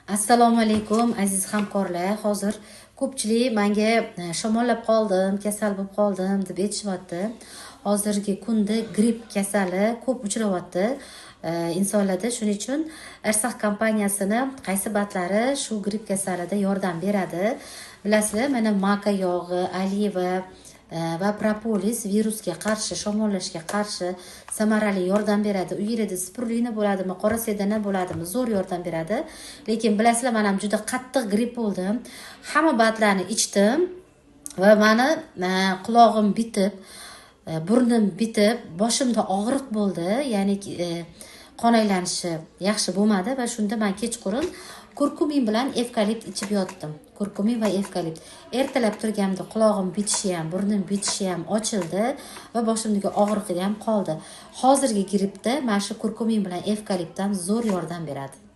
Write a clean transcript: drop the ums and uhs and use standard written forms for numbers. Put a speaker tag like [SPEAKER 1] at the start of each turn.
[SPEAKER 1] Assalomu alaykum aziz hamkorlar. Hozir ko'pchilik menga shamollab qoldim, kasal bo'lib qoldim deb aytishyapti. Hozirgi kunda gripp kasali ko'p uchrayapti insonlarda. Shuning uchun Ersaq kompaniyasini qaysi batlari shu gripp kasalida yordam beradi. Bilasizlar, mana maka yog'i, oliva va propolis virusga qarshi, shamollashga qarshi samarali yordam beradi. U yerda spirulina bo'ladimi, qora sedana bo'ladimi, zo'r yordam beradi. Lekin bilasizlar, men ham juda qattiq gripp bo'ldim. Hamma batlarni ichdim va meni qulog'im bitib, burnim bitib, boshimda og'riq bo'ldi. Ya'ni qon aylanishi yaxshi bo'lmadi va shunda men kechqurun kurkumin bilan evkalipt ichib yotdim. Kurkumin va evkalipt. Ertalab turganimda qulog'im bitishi ham, burnim bitishi ham ochildi va boshimdagi og'riq ham qoldi. Hozirgi grippda mana shu kurkumin bilan evkaliptdan zo'r yordam beradi.